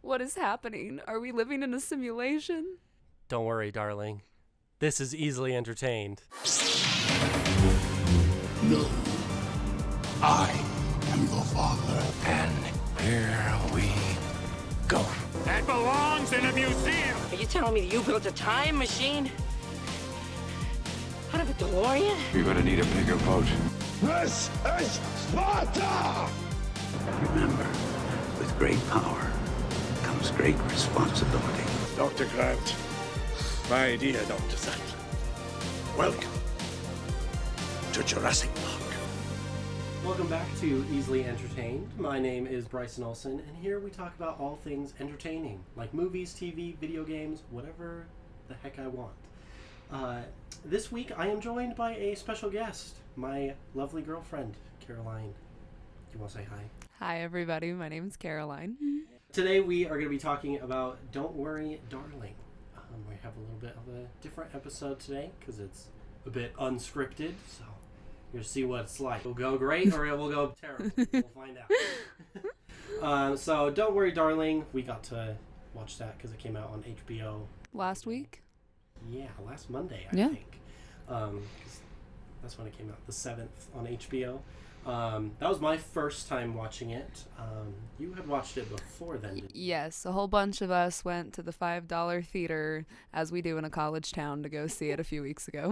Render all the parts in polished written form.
What is happening? Are we living in a simulation? Don't worry, darling. This is easily entertained. No. I am the father. And here we go. That belongs in a museum. Are you telling me that you built a time machine? Out of a DeLorean? You're gonna need a bigger boat. This is Sparta! Remember, with great power comes great responsibility. Dr. Grant, my dear Dr. Sattler, welcome to Jurassic Park. Welcome back to Easily Entertained. My name is Bryson Olson, and here we talk about all things entertaining, like movies, TV, video games, whatever the heck I want. This week I am joined by a special guest, my lovely girlfriend, Karaline. Do you want to say hi? Hi, everybody. My name's Karaline. Today we are going to be talking about Don't Worry, Darling. We have a little bit of a different episode today because it's a bit unscripted, so you'll see what it's like. It'll go great or it will go terrible. We'll find out. So Don't Worry, Darling, we got to watch that because it came out on HBO. Last week? Yeah, last Monday, I Yeah. think. 'Cause that's when it came out, the 7th on HBO. That was my first time watching it. You had watched it before then, didn't you? Yes, a whole bunch of us went to the $5 theater, as we do in a college town, to go see it a few weeks ago.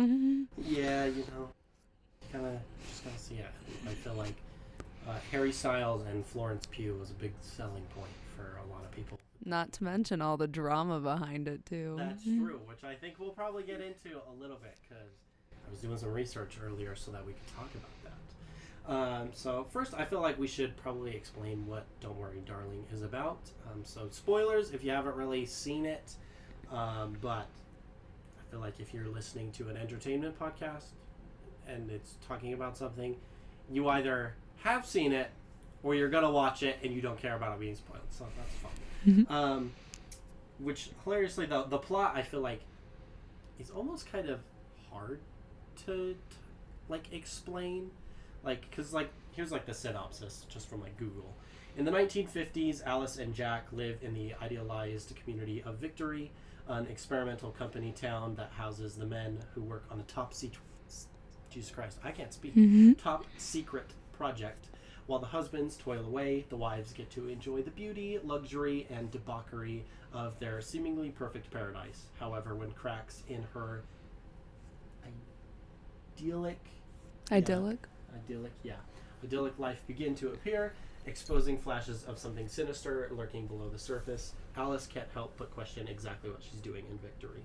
Yeah, you know, kind of just gotta see it. I feel like Harry Styles and Florence Pugh was a big selling point for a lot of people. Not to mention all the drama behind it, too. That's true, which I think we'll probably get into a little bit because I was doing some research earlier so that we could talk about that. So first, I feel like we should probably explain what Don't Worry, Darling is about. So spoilers if you haven't really seen it, but I feel like if you're listening to an entertainment podcast and it's talking about something, you either have seen it or you're gonna watch it and you don't care about it being spoiled. So that's fine. Which hilariously, though, the plot I feel like is almost kind of hard to like explain. Like, because, like, here's, like, the synopsis, just from, like, Google. In the 1950s, Alice and Jack live in the idealized community of Victory, an experimental company town that houses the men who work on a Jesus Christ, I can't speak. Top secret project. While the husbands toil away, the wives get to enjoy the beauty, luxury, and debauchery of their seemingly perfect paradise. However, when cracks in her idyllic life begin to appear, exposing flashes of something sinister lurking below the surface, Alice can't help but question exactly what she's doing in Victory.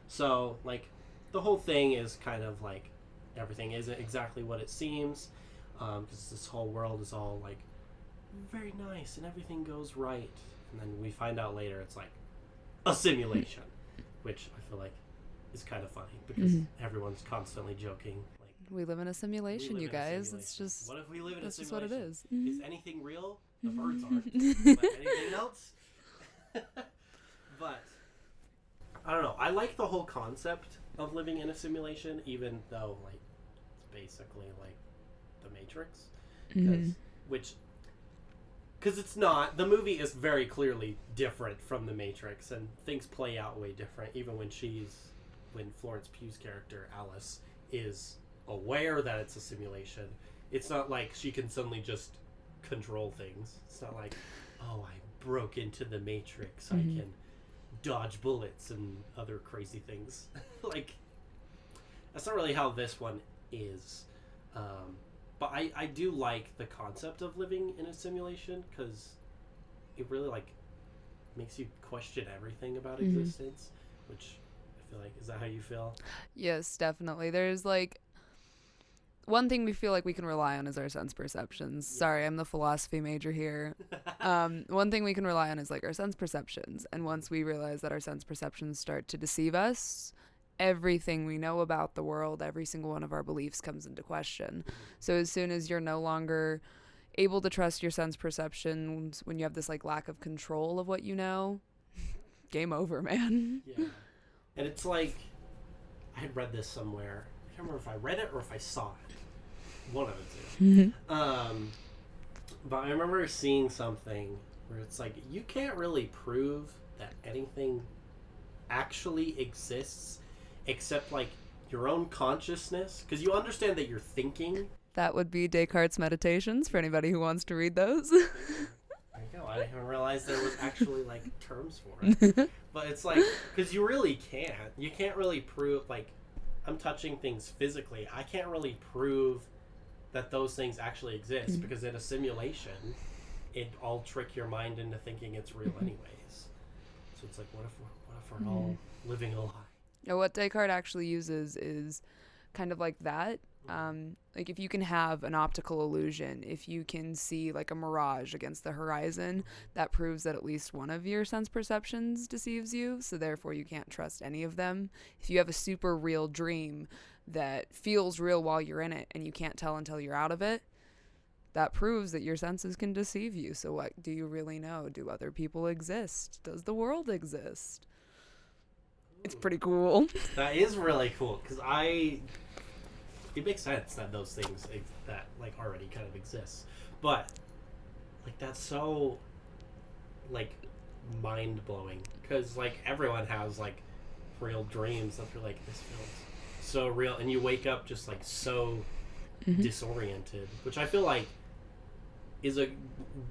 So, like, the whole thing is kind of like everything isn't exactly what it seems, because this whole world is all like very nice and everything goes right, and then we find out later it's like a simulation, which I feel like is kind of funny because everyone's constantly joking. We live in a simulation, you guys. It's just... What if we live in a that's just simulation? what it is. Is anything real? The birds aren't. But anything else? But, I don't know. I like the whole concept of living in a simulation, even though, like, it's basically, like, the Matrix. Because it's not. The movie is very clearly different from the Matrix, and things play out way different, even when Florence Pugh's character, Alice, is aware that it's a simulation. It's not like she can suddenly just control things. It's not like, oh, I broke into the Matrix. I can dodge bullets and other crazy things. Like, that's not really how this one is. But I do like the concept of living in a simulation because it really, like, makes you question everything about existence, which I feel like, is that how you feel? Yes, definitely. There's, like... One thing we feel like we can rely on is our sense perceptions. Sorry, I'm the philosophy major here. One thing we can rely on is like our sense perceptions. And once we realize that our sense perceptions start to deceive us, everything we know about the world, every single one of our beliefs comes into question. So as soon as you're no longer able to trust your sense perceptions, when you have this like lack of control of what you know, game over, man. Yeah. And it's like, I had read this somewhere. I can't remember if I read it or if I saw it. One of the two. But I remember seeing something where it's like you can't really prove that anything actually exists except like your own consciousness, because you understand that you're thinking. That would be Descartes' Meditations for anybody who wants to read those. There you go. I didn't even realize there was actually like terms for it. But it's like, because you really can't. You can't really prove, like, I'm touching things physically. I can't really prove that those things actually exist because in a simulation, it all trick your mind into thinking it's real anyways. So it's like, what if we're all living a lie? Now, what Descartes actually uses is kind of like that. Like if you can have an optical illusion, if you can see like a mirage against the horizon, that proves that at least one of your sense perceptions deceives you, so therefore you can't trust any of them. If you have a super real dream that feels real while you're in it and you can't tell until you're out of it, that proves that your senses can deceive you. So what do you really know? Do other people exist? Does the world exist? It's pretty cool. That is really cool, because it makes sense that those things that like already kind of exist, but like that's so like mind-blowing, because like everyone has like real dreams that you're like, this feels so real, and you wake up just like so disoriented, which I feel like is a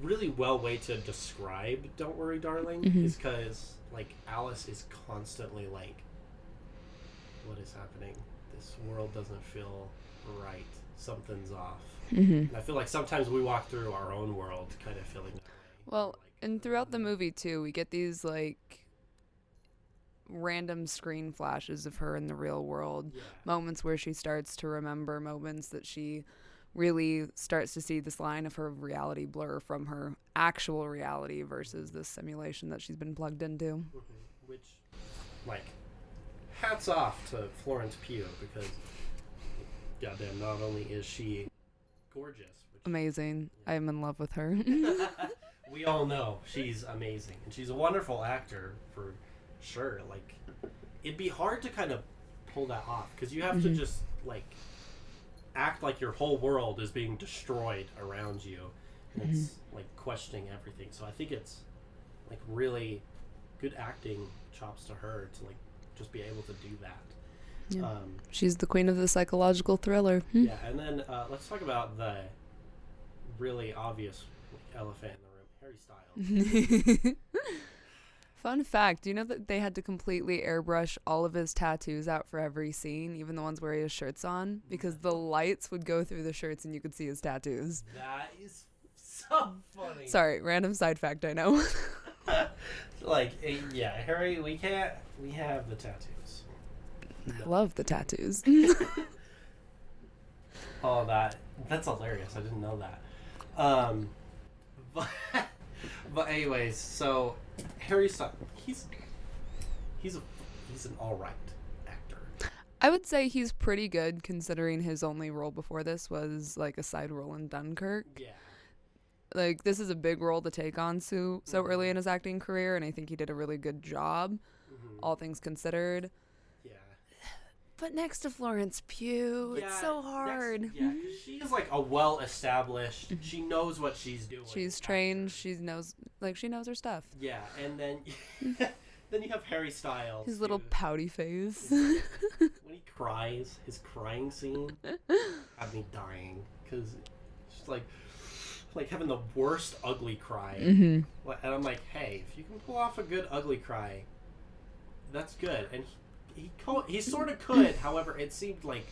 really well way to describe Don't Worry Darling, is because like Alice is constantly like, what is happening? This world doesn't feel right. Something's off. And I feel like sometimes we walk through our own world kind of feeling that way. Well, Like, and throughout the movie too, we get these like random screen flashes of her in the real world, moments where she starts to remember, moments that she really starts to see this line of her reality blur from her actual reality versus this simulation that she's been plugged into. which, like, hats off to Florence Pugh, because goddamn, not only is she gorgeous, which Amazing. I'm in love with her. we all know she's amazing, and she's a wonderful actor for sure. Like, it'd be hard to kind of pull that off, because you have to just like act like your whole world is being destroyed around you, and it's like questioning everything. So I think it's like really good acting chops to her to like just be able to do that. Yeah. She's the queen of the psychological thriller. Yeah, and then let's talk about the really obvious elephant in the room, Harry Styles. Fun fact, do you know that they had to completely airbrush all of his tattoos out for every scene, even the ones where he has shirts on, because the lights would go through the shirts and you could see his tattoos. That is so funny. Sorry, random side fact, I know. Like, yeah, Harry, we have the tattoos. I love the tattoos. Oh, that's hilarious. I didn't know that. But anyways, so Harry Styles, he's an all right actor. I would say he's pretty good considering his only role before this was like a side role in Dunkirk. Yeah. Like, this is a big role to take on so early in his acting career, and I think he did a really good job, all things considered. Yeah. But next to Florence Pugh, it's so hard. Yeah, because she's like a well-established. She knows what she's doing. She's trained. She knows her stuff. Yeah, and then then you have Harry Styles. His little who, pouty face. when he cries, his crying scene had me dying, because it's like having the worst ugly cry. And I'm like, hey, if you can pull off a good ugly cry, that's good. And he sort of could. However, it seemed like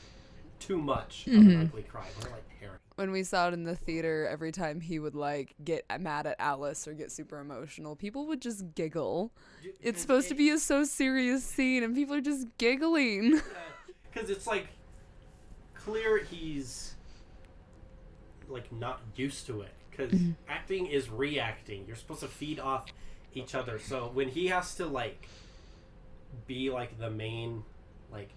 too much of an ugly cry. We're like, Harry. When we saw it in the theater, every time he would like get mad at Alice or get super emotional, people would just giggle. It's supposed to be a so serious scene, and people are just giggling. Because it's like clear he's like not used to it, because acting is reacting. You're supposed to feed off each other. So when he has to like be like the main like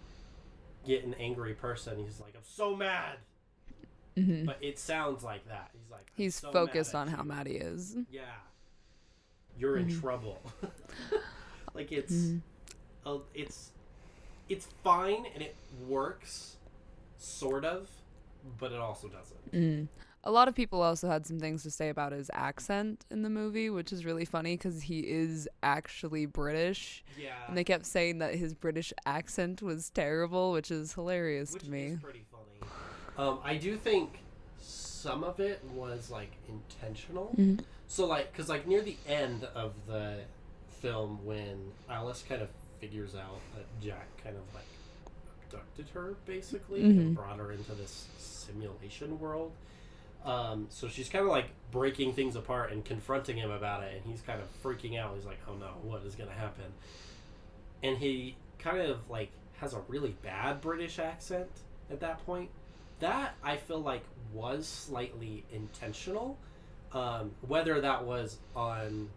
get an angry person, he's like, I'm so mad. But it sounds like that. He's like, He's so focused mad on at how you. mad he is. Yeah, you're in trouble. Like it's fine and it works sort of, but it also doesn't. A lot of people also had some things to say about his accent in the movie, which is really funny because he is actually British. Yeah. And they kept saying that his British accent was terrible, which is hilarious to me. Which is pretty funny. I do think some of it was, like, intentional. Mhm. So, like, because, like, near the end of the film, when Alice kind of figures out that Jack kind of, like, abducted her, basically, and brought her into this simulation world. So she's kind of, like, breaking things apart and confronting him about it, and he's kind of freaking out. He's like, oh, no, what is going to happen? And he kind of, like, has a really bad British accent at that point. That, I feel like, was slightly intentional. Whether that was on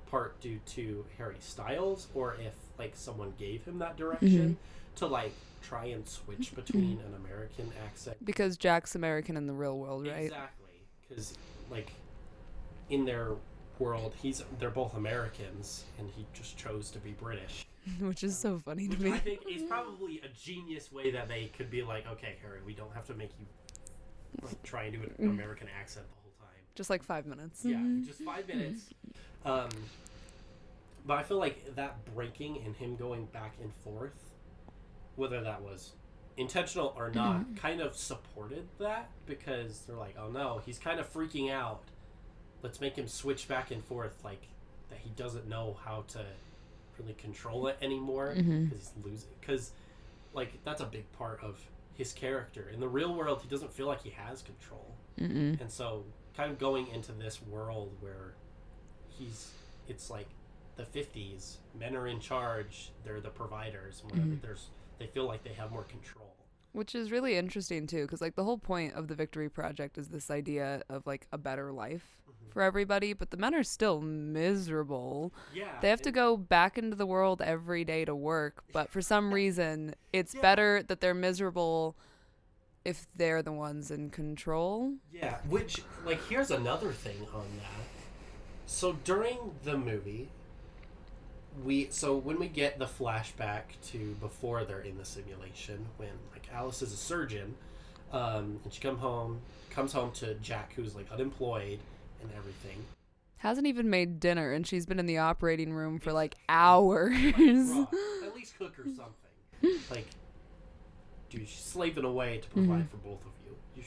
part due to Harry Styles or if, like, someone gave him that direction to, like, try and switch between an American accent. Because Jack's American in the real world, right? Exactly. Because, like, in their world, they're both Americans, and he just chose to be British. Which is so funny to Which me. I think is probably a genius way that they could be like, okay, Harry, we don't have to make you, like, try and do an American accent the whole time. Just like 5 minutes. Yeah, just 5 minutes. But I feel like that breaking and him going back and forth, whether that was intentional or not, kind of supported that, because they're like, oh no, he's kind of freaking out. Let's make him switch back and forth, like, that he doesn't know how to really control it anymore, because he's losing. Because, like, that's a big part of his character. In the real world, he doesn't feel like he has control. And so, kind of going into this world where it's like the 50s, men are in charge, they're the providers, and whatever, they feel like they have more control. Which is really interesting too, because like the whole point of the Victory Project is this idea of like a better life for everybody, but the men are still miserable. Yeah, They have to go back into the world every day to work, but for some reason it's better that they're miserable if they're the ones in control. Yeah, which, like, here's another thing on that. So during the movie, when we get the flashback to before they're in the simulation, when, like, Alice is a surgeon, and she comes home to Jack, who's, like, unemployed and everything. Hasn't even made dinner, and she's been in the operating room for like hours. Like, bruh, at least cook her something. Like, dude, she's slaving away to provide for both of you. You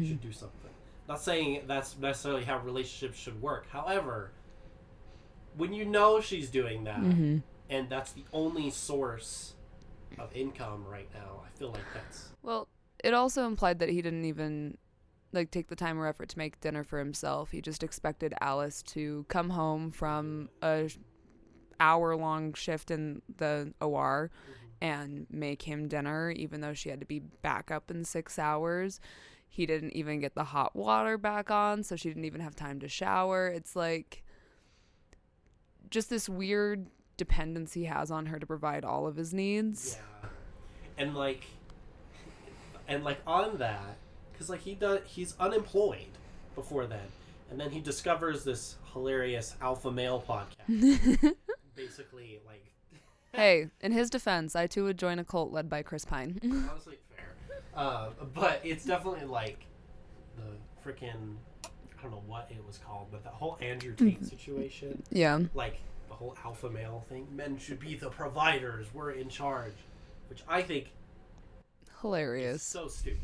should do something. Not saying that's necessarily how relationships should work. However, when you know she's doing that, and that's the only source of income right now, I feel like that's... Well, it also implied that he didn't even like take the time or effort to make dinner for himself. He just expected Alice to come home from a hour-long shift in the OR and make him dinner, even though she had to be back up in 6 hours. He didn't even get the hot water back on, so she didn't even have time to shower. It's like just this weird dependence he has on her to provide all of his needs. Yeah. And like on that, because like he's unemployed before then, and then he discovers this hilarious alpha male podcast. Basically, like, Hey, in his defense, I too would join a cult led by Chris Pine. honestly fair, but it's definitely like the freaking, I don't know what it was called, but the whole Andrew Tate situation, Yeah. like the whole alpha male thing. Men should be the providers. We're in charge, which I think Hilarious. is so stupid.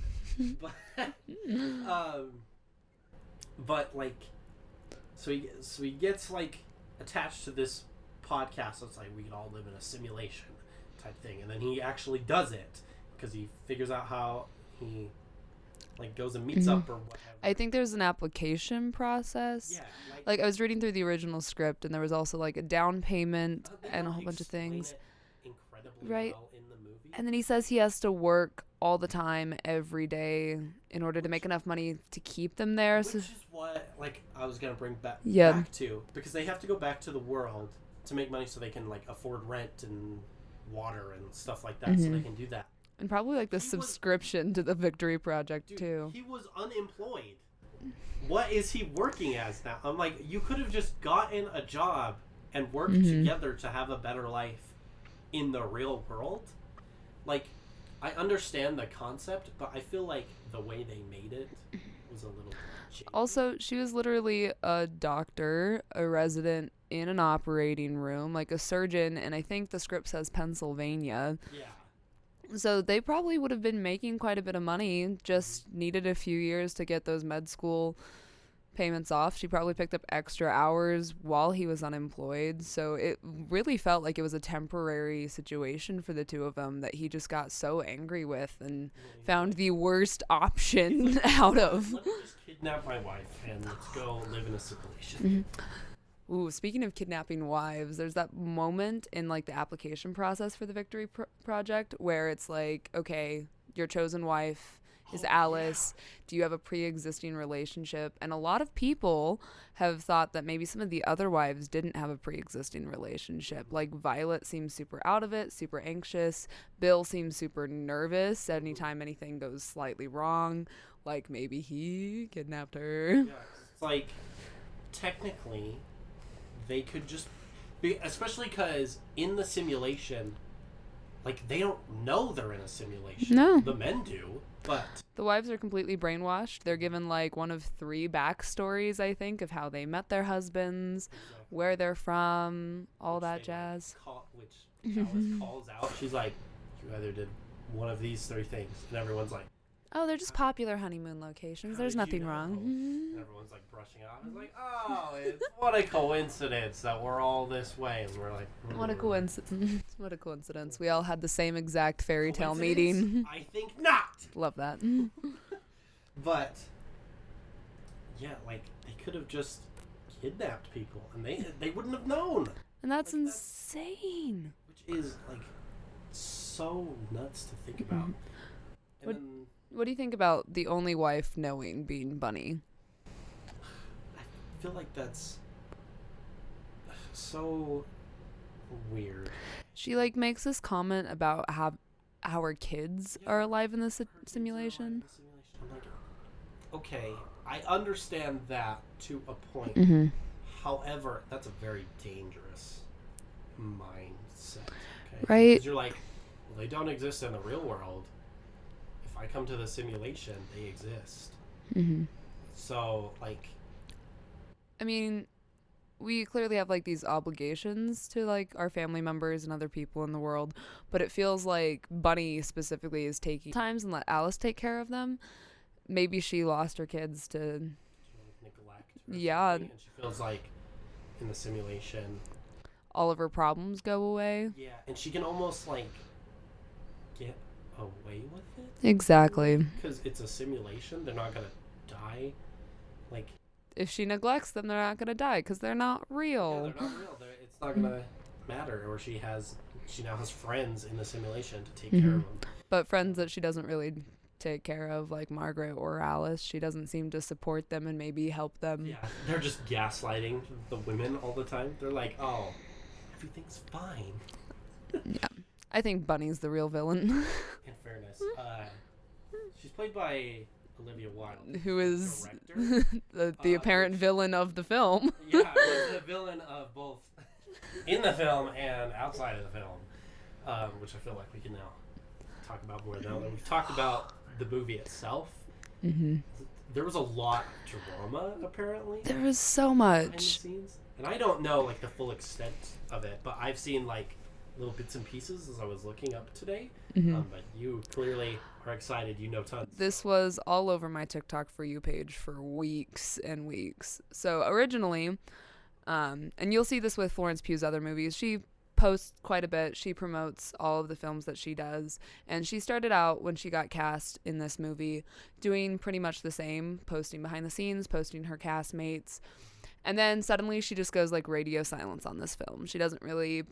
But like, so he gets like attached to this podcast. So it's like we can all live in a simulation type thing, and then he actually does it because he figures out how he like goes and meets up or whatever. I think there's an application process. Yeah, Like I was reading through the original script, and there was also like a down payment they and a don't whole bunch of explain things. it incredibly Right. well in the movie. And then he says he has to work all the time every day in order to make enough money to keep them there. Which So is what, like, I was gonna bring back to, because they have to go back to the world to make money so they can like afford rent and water and stuff like that, so they can do that. and probably like the He was- subscription to the Victory Project Dude, too. he was unemployed. What is he working as now? I'm like, you could have just gotten a job and worked together to have a better life in the real world. Like, I understand the concept, but I feel like the way they made it was a little shady. Also, she was literally a doctor, a resident in an operating room, like a surgeon, and I think the script says Pennsylvania. Yeah. So they probably would have been making quite a bit of money, just needed a few years to get those med school payments off. She probably picked up extra hours while he was unemployed. So it really felt like it was a temporary situation for the two of them that he just got so angry with and found the worst option out of. Let me just kidnap my wife and let's go live in a simulation. Ooh, speaking of kidnapping wives, there's that moment in like the application process for the Victory Project where it's like, okay, your chosen wife is Alice. Do you have a pre-existing relationship? And a lot of people have thought that maybe some of the other wives didn't have a pre-existing relationship. Like Violet seems super out of it, super anxious. Bill seems super nervous anytime anything goes slightly wrong. Like maybe he kidnapped her. Yeah, it's like technically they could just be, especially because in the simulation, like they don't know they're in a simulation. No. The men do, but The wives are completely brainwashed. They're given like one of 3 backstories, I think, of how they met their husbands, where they're from, all which that they, jazz. which Alice calls out. She's like, you either did one of these 3 things, and everyone's like, Oh, they're just popular honeymoon locations. "How There's did you nothing know?" wrong. And everyone's like brushing it off. It's like, oh, it's what a coincidence that we're all this way, and we're like, What a coincidence. What a coincidence. We all had the same exact fairy tale Coincidence? meeting. I think not. Love that. But yeah, like they could have just kidnapped people, and they wouldn't have known, And that's Like, insane. which is like so nuts to think about. And What- then What do you think about the only wife knowing being Bunny? I feel like that's so weird. She like makes this comment about how her kids are alive in the simulation. I'm like, okay, I understand that to a point. Mm-hmm. However, that's a very dangerous mindset. Okay? Right. 'Cause you're like, well, they don't exist in the real world. If I come to the simulation, they exist. Mm-hmm. So, like, I mean, we clearly have like these obligations to like our family members and other people in the world, but it feels like Bunny specifically is taking times and let Alice take care of them. Maybe she lost her kids to neglect. Or Yeah. something, and she feels like in the simulation. all of her problems go away. Yeah, and she can almost like get away with it. Exactly. Because it's a simulation. They're not gonna die. Like, If she neglects them, they're not gonna die because they're not yeah, real. they're not real. It's not gonna matter. Or she now has friends in the simulation to take care of them. But friends that she doesn't really take care of, like Margaret or Alice, she doesn't seem to support them and maybe help them. Yeah, they're just gaslighting the women all the time. They're like, oh, everything's fine. Yeah. I think Bunny's the real villain. In fairness, she's played by Olivia Wilde, Who is director. the apparent villain of the film. Yeah, was the villain of both in the film and outside of the film, which I feel like we can now talk about more now that we've talked about the movie itself. Mm-hmm. There was a lot of drama, apparently, There was so behind the much. scenes. And I don't know, like, the full extent of it, but I've seen, like, little bits and pieces as I was looking up today. Mm-hmm. But you clearly are excited. You know tons. This was all over my TikTok For You page for weeks and weeks. So originally, and you'll see this with Florence Pugh's other movies, she posts quite a bit. She promotes all of the films that she does. And she started out when she got cast in this movie doing pretty much the same, posting behind the scenes, posting her castmates. And then suddenly she just goes like radio silence on this film. She doesn't really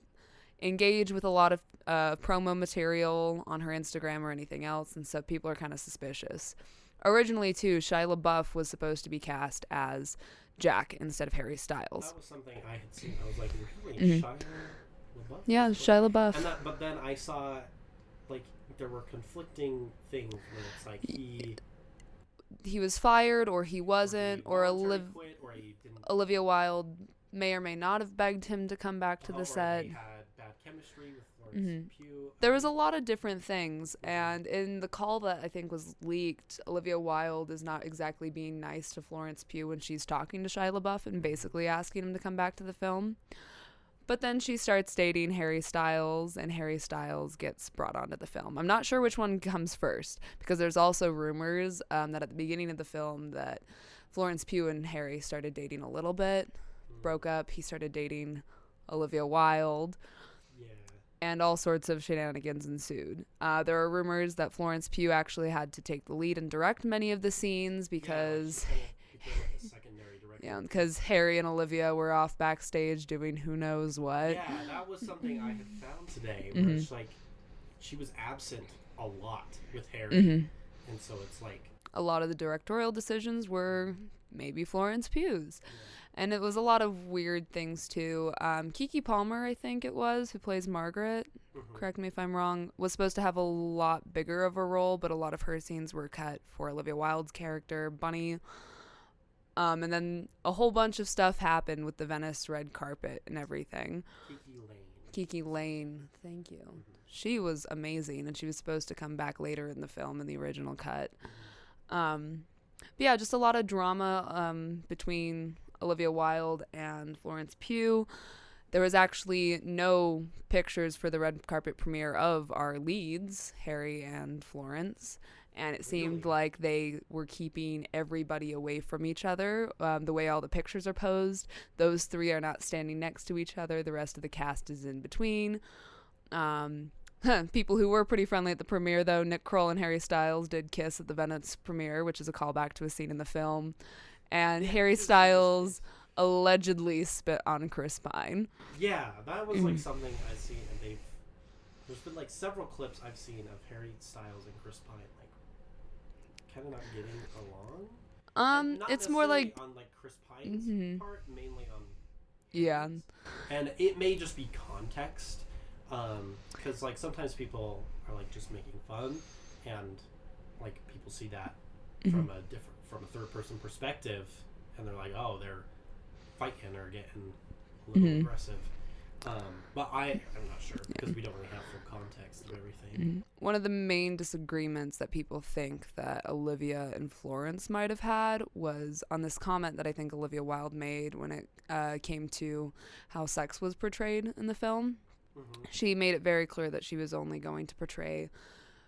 engage with a lot of promo material on her Instagram or anything else, and so people are kind of suspicious. Originally, too, Shia LaBeouf was supposed to be cast as Jack instead of Harry Styles. That was something I had seen. I was like, really? Mhm. Shia LaBeouf? Yeah, Shia LaBeouf. But then I saw, like, there were conflicting things where it's like He was fired, or he wasn't, or voluntarily quit, or he didn't. Olivia Wilde may or may not have begged him to come back to or the set. He had bad chemistry with Florence Pugh. There was a lot of different things, and in the call that I think was leaked, Olivia Wilde is not exactly being nice to Florence Pugh when she's talking to Shia LaBeouf and basically asking him to come back to the film. But then she starts dating Harry Styles, and Harry Styles gets brought onto the film. I'm not sure which one comes first, because there's also rumors that at the beginning of the film that Florence Pugh and Harry started dating a little bit, broke up, he started dating Olivia Wilde, and all sorts of shenanigans ensued. There are rumors that Florence Pugh actually had to take the lead and direct many of the scenes because... because Harry and Olivia were off backstage doing who knows what. Yeah, that was something I had found today. Where it's like she was absent a lot with Harry, and so it's like a lot of the directorial decisions were maybe Florence Pugh's, and it was a lot of weird things too. Keke Palmer, I think it was, who plays Margaret. Correct me if I'm wrong. Was supposed to have a lot bigger of a role, but a lot of her scenes were cut for Olivia Wilde's character, Bunny. And then a whole bunch of stuff happened with the Venice red carpet and everything. Keke Lane, thank you. She was amazing, and she was supposed to come back later in the film in the original cut. But yeah, just a lot of drama between Olivia Wilde and Florence Pugh. There was actually no pictures for the red carpet premiere of our leads, Harry and Florence. And it seemed like they were keeping everybody away from each other. The way all the pictures are posed, those three are not standing next to each other. The rest of the cast is in between. People who were pretty friendly at the premiere, though, Nick Kroll and Harry Styles did kiss at the Venice premiere, which is a callback to a scene in the film. And Harry Styles allegedly spit on Chris Pine. Yeah, that was like something I've seen, and there's been like several clips I've seen of Harry Styles and Chris Pine kind of not getting along. It's more like on like Chris Pine's part, mainly on Harry's. And it may just be context, because like sometimes people are like just making fun, and like people see that from a third person perspective, and they're like, oh, they're fighting or getting a little aggressive. But I'm not sure, because we don't really have full context of everything. One of the main disagreements that people think that Olivia and Florence might have had was on this comment that I think Olivia Wilde made when it came to how sex was portrayed in the film. She made it very clear that she was only going to portray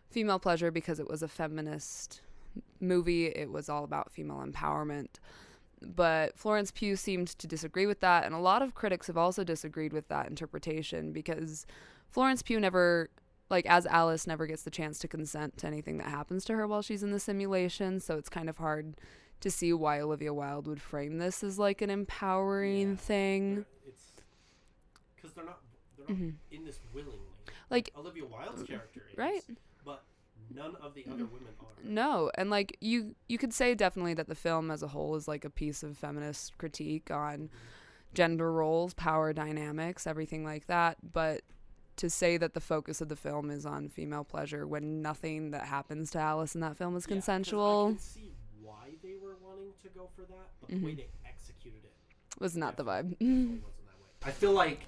female pleasure because it was a feminist movie. It was all about female empowerment. But Florence Pugh seemed to disagree with that, and a lot of critics have also disagreed with that interpretation because Florence Pugh never, like as Alice, never gets the chance to consent to anything that happens to her while she's in the simulation, so it's kind of hard to see why Olivia Wilde would frame this as like an empowering thing. It's because they're not in this willingly. Like Olivia Wilde's character is, right? But none of the other women are. No, and like you could say definitely that the film as a whole is like a piece of feminist critique on gender roles, power dynamics, everything like that. But to say that the focus of the film is on female pleasure when nothing that happens to Alice in that film is consensual. I can see why they were wanting to go for that, but the way they executed it was not the vibe. Wasn't that way. I feel like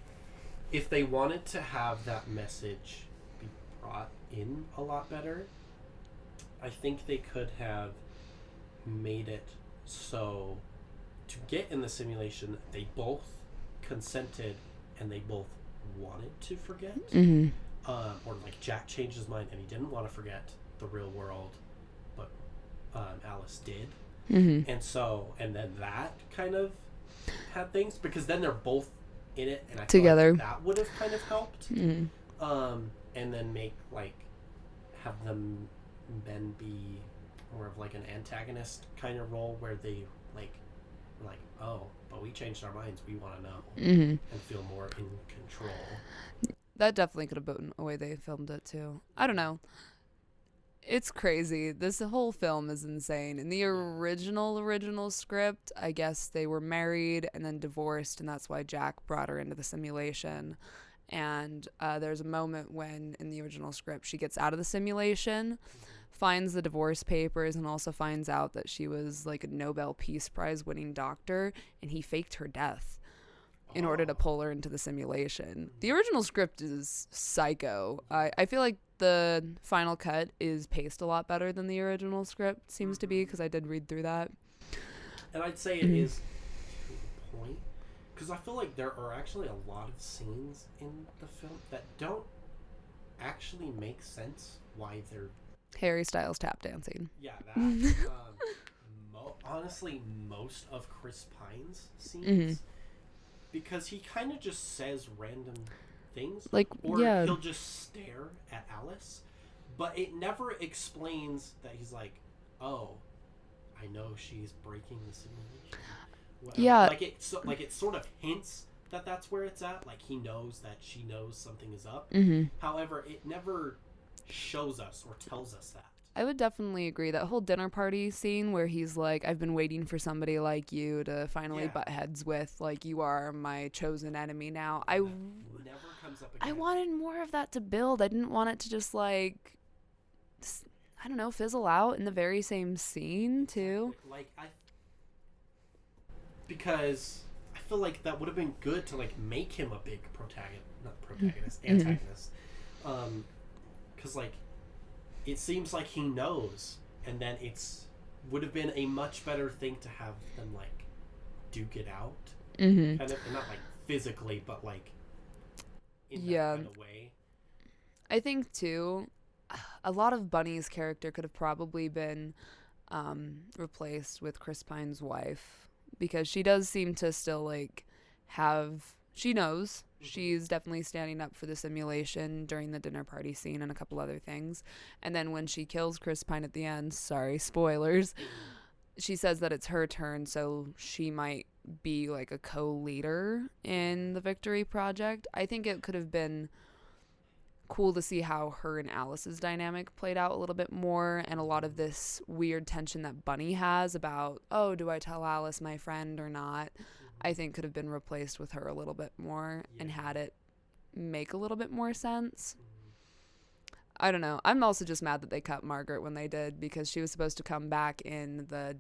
if they wanted to have that message be brought in a lot better, I think they could have made it so to get in the simulation they both consented and they both wanted to forget, or like Jack changed his mind and he didn't want to forget the real world, but Alice did, and then that kind of had things, because then they're both in it, and I together feel like that would have kind of helped. And then make have them then be more of like an antagonist kind of role where they like oh, but we changed our minds, we want to know, and feel more in control. That definitely could have been a way they filmed it too. I don't know. It's crazy. This whole film is insane. In the original script, I guess they were married and then divorced, and that's why Jack brought her into the simulation. And there's a moment when, in the original script, she gets out of the simulation, finds the divorce papers, and also finds out that she was like a Nobel Peace Prize winning doctor, and he faked her death. in order to pull her into the simulation. The original script is psycho. I feel like the final cut is paced a lot better than the original script seems to be, because I did read through that. And I'd say it is to the point, because I feel like there are actually a lot of scenes in the film that don't actually make sense why they're... Harry Styles tap dancing. Yeah, that. Honestly, most of Chris Pine's scenes, because he kind of just says random things, like, or yeah, he'll just stare at Alice, but it never explains that he's like, oh, I know she's breaking the simulation. Whatever. Yeah, like it sort of hints that that's where it's at. Like, he knows that she knows something is up. However, it never shows us or tells us that. I would definitely agree. That whole dinner party scene where he's like, I've been waiting for somebody like you to finally butt heads with, like, you are my chosen enemy now. Never comes up again. I wanted more of that to build. I didn't want it to just, like, I don't know, fizzle out in the very same scene, too. Like, because I feel like that would have been good to, like, make him a big antagonist. Because, like, it seems like he knows, and then would have been a much better thing to have them, like, duke it out, kind of, and not like physically, but like in that kind of way. I think too, a lot of Bunny's character could have probably been replaced with Chris Pine's wife, because she does seem to still, like, she knows. She's definitely standing up for the simulation during the dinner party scene and a couple other things. And then when she kills Chris Pine at the end, sorry, spoilers, she says that it's her turn, so she might be like a co-leader in the Victory Project. I think it could have been cool to see how her and Alice's dynamic played out a little bit more, and a lot of this weird tension that Bunny has about, oh, do I tell Alice my friend or not? I think could have been replaced with her a little bit more and had it make a little bit more sense. I don't know. I'm also just mad that they cut Margaret when they did, because she was supposed to come back in the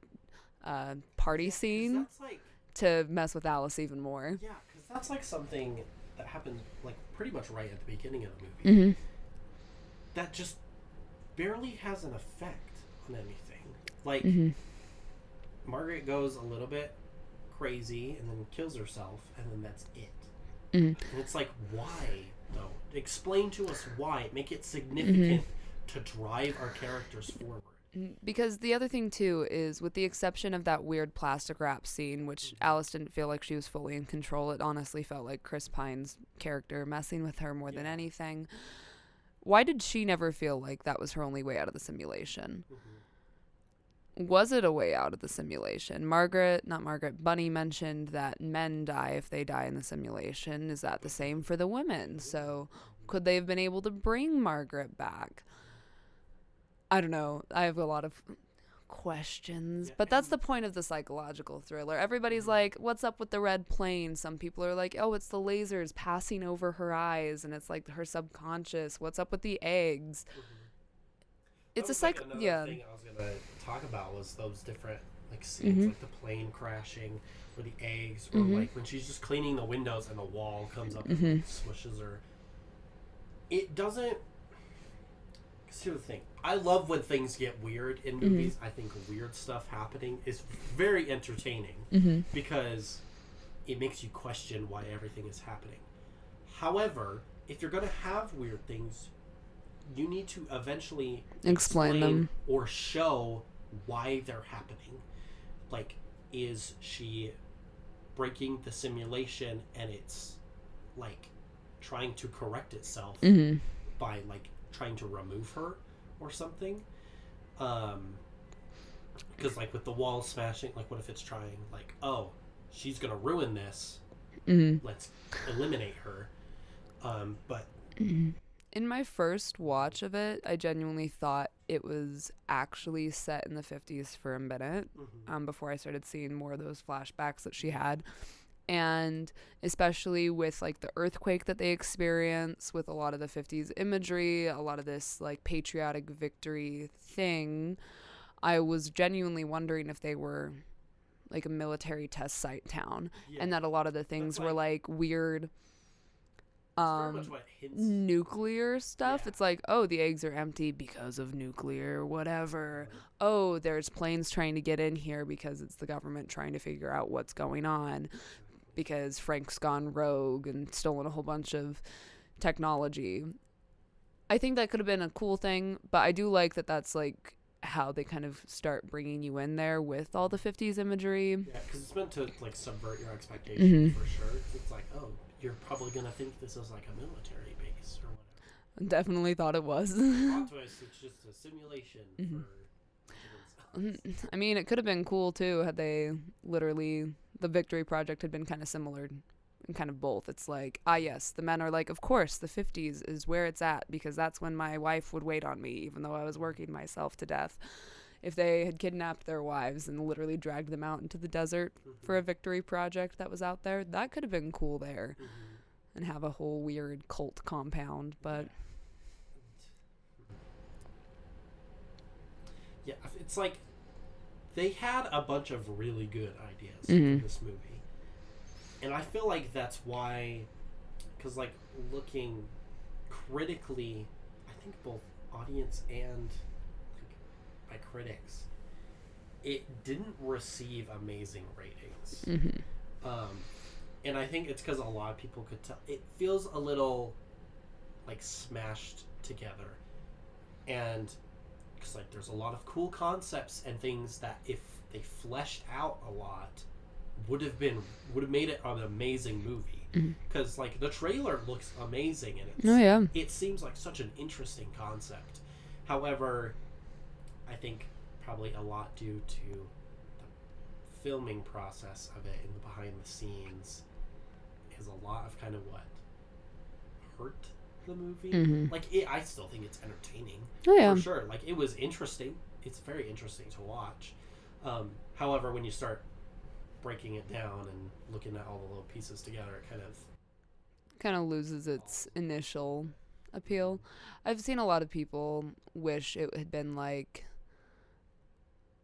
party scene to mess with Alice even more. Yeah, because that's like something that happened like pretty much right at the beginning of the movie. That just barely has an effect on anything. Like, Margaret goes a little bit crazy and then kills herself, and then that's it. And it's like, why though? Explain to us why. Make it significant to drive our characters forward. Because the other thing too is, with the exception of that weird plastic wrap scene, which Alice didn't feel like she was fully in control, it honestly felt like Chris Pine's character messing with her more than anything. Why did she never feel like that was her only way out of the simulation? Was it a way out of the simulation? Bunny mentioned that men die if they die in the simulation. Is that the same for the women? So could they have been able to bring Margaret back? I don't know. I have a lot of questions, but that's the point of the psychological thriller. Everybody's like, what's up with the red plane? Some people are like, oh, it's the lasers passing over her eyes, and it's like her subconscious. What's up with the eggs? It's a thing I was gonna talk about was those different like scenes, like the plane crashing, or the eggs, or like when she's just cleaning the windows and the wall comes up and like, smushes her. It doesn't. Cause here's the thing: I love when things get weird in movies. I think weird stuff happening is very entertaining because it makes you question why everything is happening. However, if you're gonna have weird things, you need to eventually explain them or show why they're happening. Like, is she breaking the simulation and it's like trying to correct itself by like trying to remove her or something? Because like with the wall smashing, like what if it's trying like, oh, she's gonna ruin this, let's eliminate her. But in my first watch of it, I genuinely thought it was actually set in the 50s for a minute, before I started seeing more of those flashbacks that she had. And especially with like the earthquake that they experience, with a lot of the 50s imagery, a lot of this like patriotic victory thing, I was genuinely wondering if they were like a military test site town, Yeah. and that a lot of the things were like weird very much what it hints. nuclear stuff. Yeah. It's like, oh, the eggs are empty because of nuclear, whatever. Oh, there's planes trying to get in here because it's the government trying to figure out what's going on because Frank's gone rogue and stolen a whole bunch of technology. I think that could have been a cool thing, but I do like that that's like how they kind of start bringing you in there with all the 50s imagery. Yeah, because it's meant to like subvert your expectations Mm-hmm. for sure. It's like, oh, you're probably gonna think this is like a military base or whatever. Definitely thought it was. Plot twist, it's just a simulation Mm-hmm. for themselves. I mean, it could have been cool too had they literally, the Victory Project had been kind of similar in kind of both. It's like, yes, the men are like, of course, the 50s is where it's at because that's when my wife would wait on me, even though I was working myself to death. If they had kidnapped their wives and literally dragged them out into the desert for a Victory Project that was out there, that could have been cool there and have a whole weird cult compound, but... Yeah, it's like they had a bunch of really good ideas Mm-hmm. in this movie. And I feel like that's why, because like looking critically, I think both audience and like, by critics, it didn't receive amazing ratings. And I think it's because a lot of people could tell. It feels a little like smashed together. And because like there's a lot of cool concepts and things that if they fleshed out a lot would have made it an amazing movie. Because like the trailer looks amazing and it seems like such an interesting concept. However, I think probably a lot due to the filming process of it and the behind the scenes is a lot of kind of what hurt the movie. Like I still think it's entertaining for sure. Like it was interesting. It's very interesting to watch. However, when you start breaking it down and looking at all the little pieces together, it kind of loses its initial appeal. I've seen a lot of people wish it had been like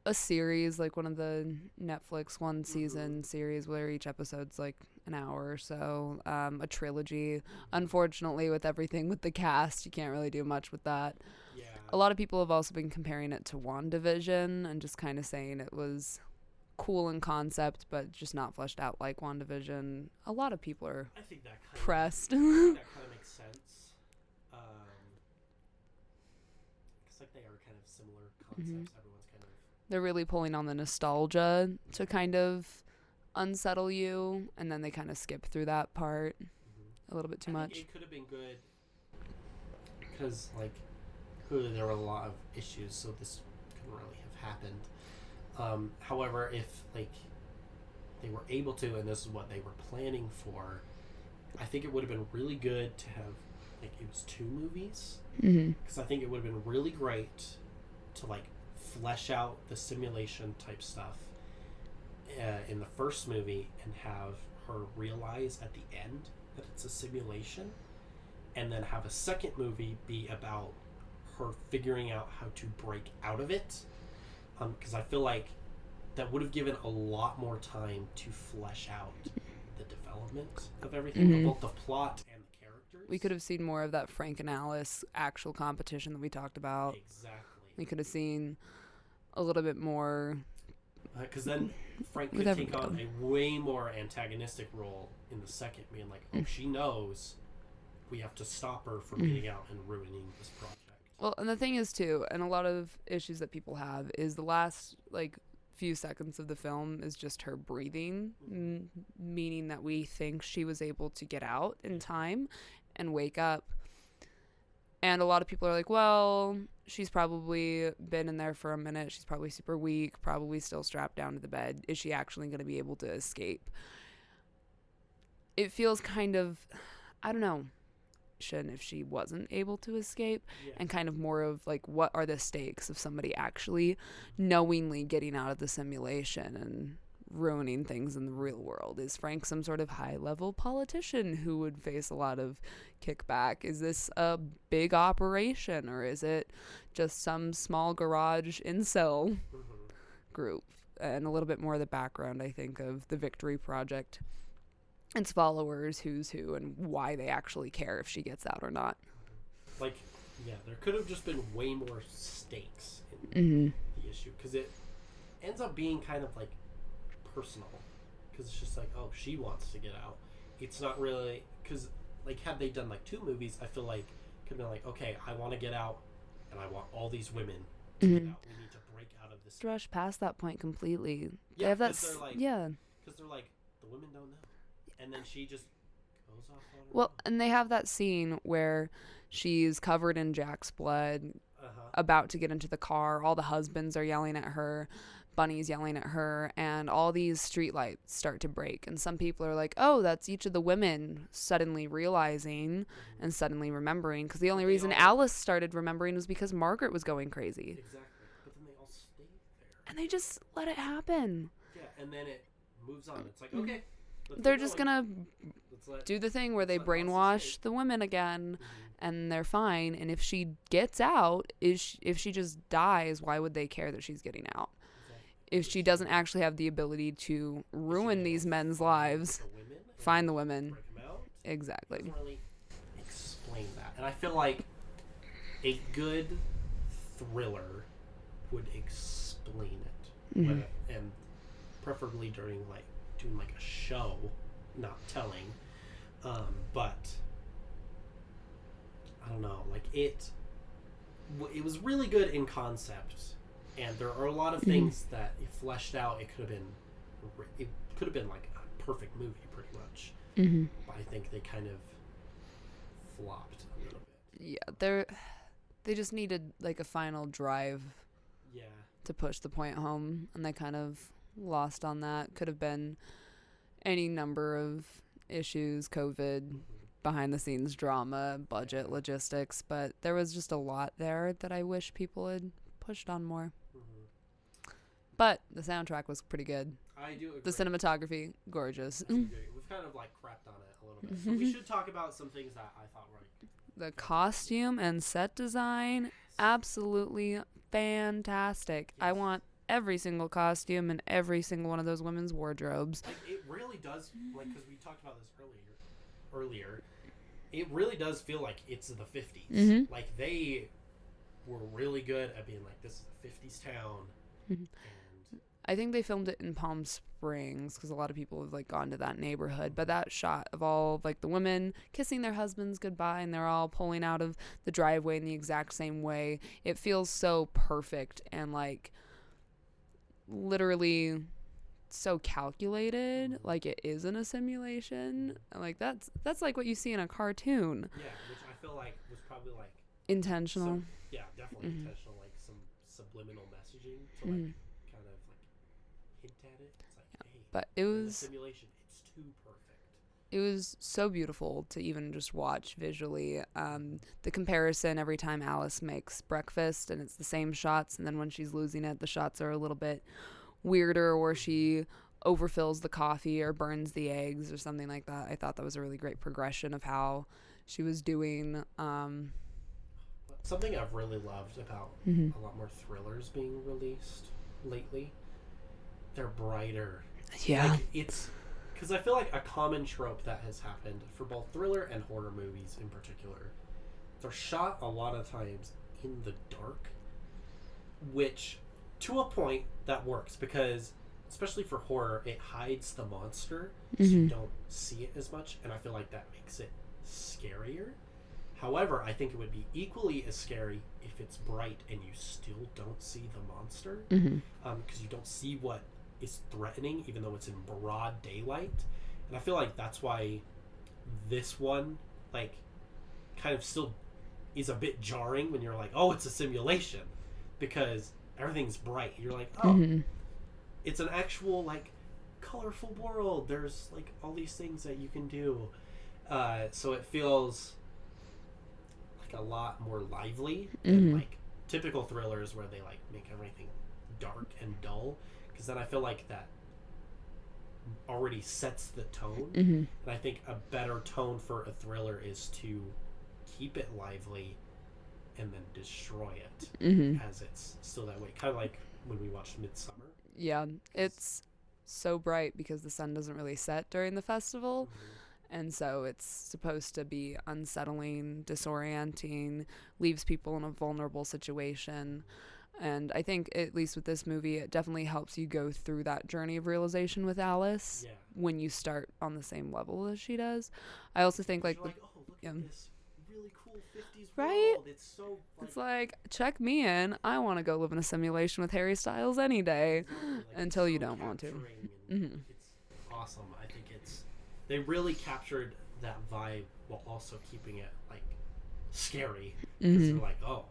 a series, like one of the Netflix one season series where each episode's like an hour or so, a trilogy. Unfortunately, with everything with the cast, you can't really do much with that. Yeah. A lot of people have also been comparing it to WandaVision and just kind of saying it was cool in concept but just not fleshed out like WandaVision. A lot of people are I think that pressed. that kind of makes sense. It's like they are kind of similar concepts. Everyone's kind of They're really pulling on the nostalgia to kind of unsettle you, and then they kind of skip through that part a little bit too I much. think it could have been good because like clearly there were a lot of issues, so this couldn't really have happened. However, if like they were able to, and this is what they were planning for, I think it would have been really good to have like it was 2 movies because I think it would have been really great to like flesh out the simulation type stuff in the first movie and have her realize at the end that it's a simulation, and then have a second movie be about her figuring out how to break out of it. Because I feel like that would have given a lot more time to flesh out the development of everything, of both the plot and the characters. We could have seen more of that Frank and Alice actual competition that we talked about. Exactly. We could have seen a little bit more. Because then Frank could With take on everybody. a way more antagonistic role in the second, being like, oh, she knows we have to stop her from getting out and ruining this project. Well, and the thing is too, and a lot of issues that people have is the last like few seconds of the film is just her breathing, meaning that we think she was able to get out in time and wake up. And a lot of people are like, well, she's probably been in there for a minute. She's probably super weak, probably still strapped down to the bed. Is she actually going to be able to escape? It feels kind of, I don't know, if she wasn't able to escape, and kind of more of like, what are the stakes of somebody actually knowingly getting out of the simulation and ruining things in the real world? Is Frank some sort of high-level politician who would face a lot of kickback? Is this a big operation, or is it just some small garage incel group? and a little bit more of the background, I think, of the Victory Project, its followers, who's who, and why they actually care if she gets out or not. Like, yeah, there could have just been way more stakes in the issue, because it ends up being kind of like personal, because it's just like, oh, she wants to get out. It's not really, because like, had they done like 2 movies, I feel like it could have been like, okay, I want to get out, and I want all these women to get out. We need to break out of this. Rush past that point completely. Yeah, they have that. because they're like, Yeah. because they're like, the women don't know, and then she just goes off on her Well, own. and they have that scene where she's covered in Jack's blood, Uh-huh. about to get into the car. All the husbands are yelling at her. Bunny's yelling at her, and all these streetlights start to break. And some people are like, oh, that's each of the women suddenly realizing and suddenly remembering. Because the only reason Alice started remembering was because Margaret was going crazy. Exactly. But then they all stayed there. And they just let it happen. Yeah, and then it moves on. It's like, okay. let's They're keep just going. going Let's let- to do the thing where they let's let Alice brainwash escape. the women again, and they're fine. And if she gets out, if she just dies, why would they care that she's getting out? If she doesn't actually have the ability to ruin these men's lives, The women and find the women. break 'em out. Exactly. Doesn't really explain that. And I feel like a good thriller would explain it. And preferably during like doing like a show, not telling. But I don't know, like it was really good in concept, and there are a lot of things that if fleshed out, it could have been like a perfect movie pretty much. But I think they kind of flopped a little bit. Yeah, they just needed like a final drive Yeah. to push the point home, and they kind of lost on that. Could have been any number of issues, COVID, behind the scenes drama, budget, logistics, but there was just a lot there that I wish people had pushed on more. But the soundtrack was pretty good. I do agree. The cinematography, gorgeous. I do agree. We've kind of like crapped on it a little bit. So we should talk about some things that I thought were The costume and set design, absolutely fantastic. I want every single costume in every single one of those women's wardrobes. like, it really does, like, because we talked about this earlier, it really does feel like it's the 50s. Like, they were really good at being like, this is a 50s town. And I think they filmed it in Palm Springs because a lot of people have like gone to that neighborhood. But that shot of all like the women kissing their husbands goodbye and they're all pulling out of the driveway in the exact same way, it feels so perfect and like literally so calculated, like it isn't a simulation. Like that's like what you see in a cartoon. yeah, which I feel like was probably like Intentional. yeah, definitely intentional, like some subliminal messaging to like kind of like hint at it. It's like, hey, But it in a was simulation, it's too perfect. it was so beautiful to even just watch visually. The comparison every time Alice makes breakfast and it's the same shots, and then when she's losing it, the shots are a little bit weirder, where she overfills the coffee or burns the eggs or something like that. I thought that was a really great progression of how she was doing. Something I've really loved about a lot more thrillers being released lately, they're brighter. Yeah. Like, it's because I feel like a common trope that has happened for both thriller and horror movies in particular, they're shot a lot of times in the dark, which to a point that works because especially for horror, it hides the monster so you don't see it as much, and I feel like that makes it scarier. However, I think it would be equally as scary if it's bright and you still don't see the monster, because you don't see what is threatening, even though it's in broad daylight. And I feel like that's why this one, like, kind of still is a bit jarring when you're like, oh, it's a simulation, because everything's bright. You're like, oh, it's an actual, like, colorful world. There's, like, all these things that you can do. So it feels a lot more lively than like typical thrillers where they like make everything dark and dull, because then I feel like that already sets the tone. And I think a better tone for a thriller is to keep it lively and then destroy it as it's still that way, kind of like when we watched Midsummer. Yeah, it's so bright because the sun doesn't really set during the festival. And so it's supposed to be unsettling, disorienting, leaves people in a vulnerable situation. And I think, at least with this movie, it definitely helps you go through that journey of realization with Alice when you start on the same level as she does. I also think, like, You're like, oh, look at this really cool 50s right? world. It's so, like, it's like, check me in. I want to go live in a simulation with Harry Styles any day. exactly, like, Until it's you so don't want to. capturing and It's awesome. I think they really captured that vibe while also keeping it, like, scary. Because they're like, oh,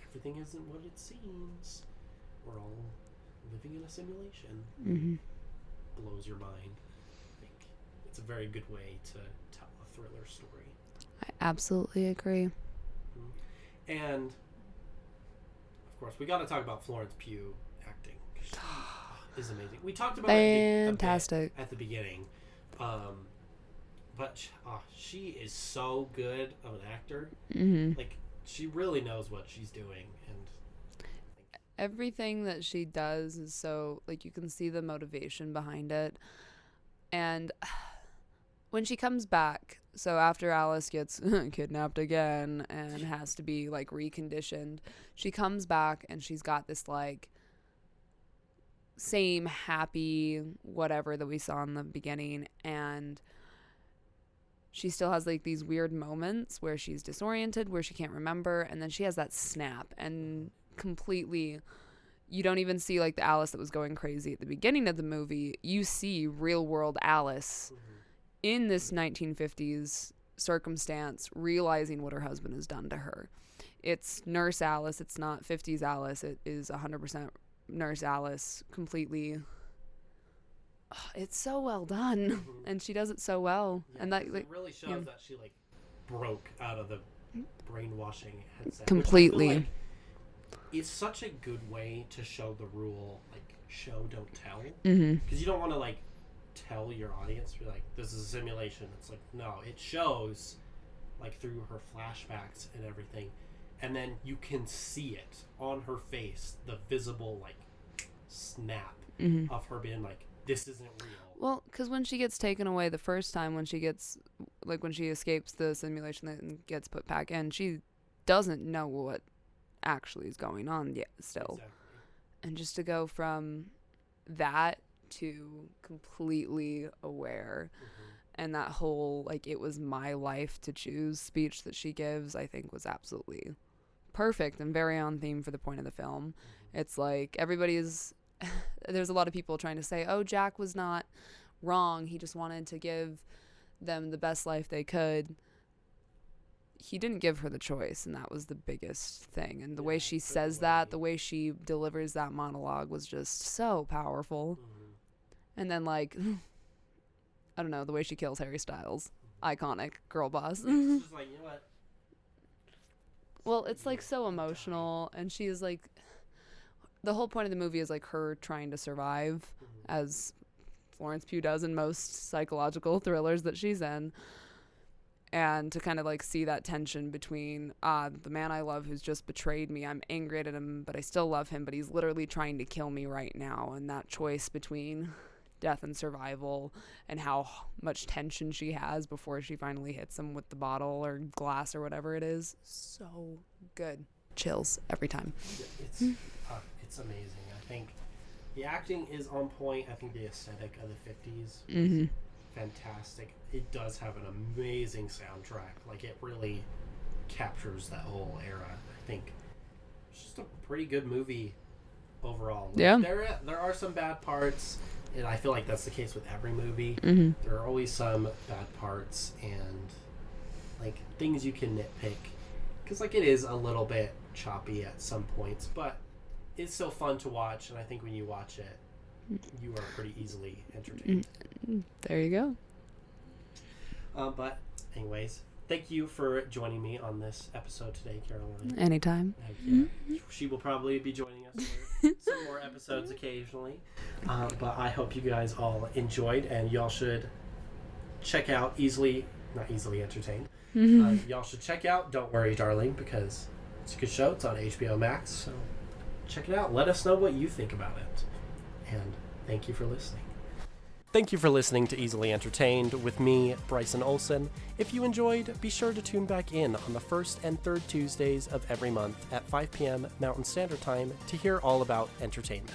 everything isn't what it seems. We're all living in a simulation. Blows your mind. I think it's a very good way to tell a thriller story. I absolutely agree. And, of course, we got to talk about Florence Pugh acting. 'Cause she is amazing. We talked about it Fantastic. at the beginning. But she is so good of an actor. Like, she really knows what she's doing. And Everything that she does is so, like, you can see the motivation behind it. And when she comes back, so after Alice gets kidnapped again and has to be, like, reconditioned, she comes back and she's got this, like, same happy whatever that we saw in the beginning, and she still has, like, these weird moments where she's disoriented, where she can't remember, and then she has that snap, and completely, you don't even see, like, the Alice that was going crazy at the beginning of the movie. You see real world Alice in this 1950s circumstance, realizing what her husband has done to her. It's Nurse Alice. It's not 50s Alice. It is 100% Nurse Alice, completely. It's so well done, and she does it so well. yeah, And that, it like, really shows that she, like, broke out of the brainwashing headset. completely. Which I feel like it's such a good way to show the rule, like, show, don't tell. Because you don't want to, like, tell your audience, be like, this is a simulation. It's like, no, it shows, like, through her flashbacks and everything. And then you can see it on her face, the visible, like, snap of her being like, this isn't real. Well, because when she gets taken away the first time, when she gets, like, when she escapes the simulation and gets put back in, she doesn't know what actually is going on yet still. Exactly. And just to go from that to completely aware, and that whole, like, it was my life to choose speech that she gives, I think was absolutely perfect and very on theme for the point of the film. It's like everybody's there's a lot of people trying to say, oh, Jack was not wrong, he just wanted to give them the best life they could. He didn't give her the choice, and that was the biggest thing. And the way she says that, the way she delivers that monologue was just so powerful. And then, like, I don't know, the way she kills Harry Styles, iconic, girl boss. It's just like, you know what? Well, it's, like, so emotional, and she is, like, the whole point of the movie is, like, her trying to survive, as Florence Pugh does in most psychological thrillers that she's in, and to kind of, like, see that tension between the man I love who's just betrayed me, I'm angry at him, but I still love him, but he's literally trying to kill me right now, and that choice between death and survival, and how much tension she has before she finally hits him with the bottle or glass or whatever it is. So good. Chills every time. It's amazing. I think the acting is on point. I think the aesthetic of the 50s was fantastic. It does have an amazing soundtrack. Like, it really captures that whole era. I think it's just a pretty good movie overall. Like, yeah. There are some bad parts, and I feel like that's the case with every movie. There are always some bad parts and, like, things you can nitpick, because, like, it is a little bit choppy at some points, but it's still fun to watch, and I think when you watch it, you are pretty easily entertained. There you go. But anyways, thank you for joining me on this episode today, Karaline. Anytime. Heck yeah. She will probably be joining us for some more episodes occasionally. But I hope you guys all enjoyed, and y'all should check out not easily entertained. Y'all should check out Don't Worry, Darling, because it's a good show. It's on HBO Max, so check it out. Let us know what you think about it. And thank you for listening. Thank you for listening to Easily Entertained with me, Bryson Olson. If you enjoyed, be sure to tune back in on the first and third Tuesdays of every month at 5 p.m. Mountain Standard Time to hear all about entertainment.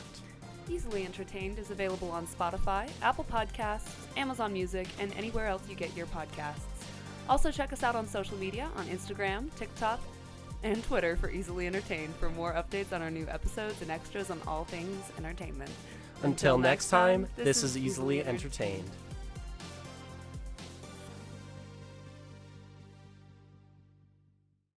Easily Entertained is available on Spotify, Apple Podcasts, Amazon Music, and anywhere else you get your podcasts. Also check us out on social media on Instagram, TikTok, and Twitter for Easily Entertained for more updates on our new episodes and extras on all things entertainment. Until next time, this is Easily Entertained.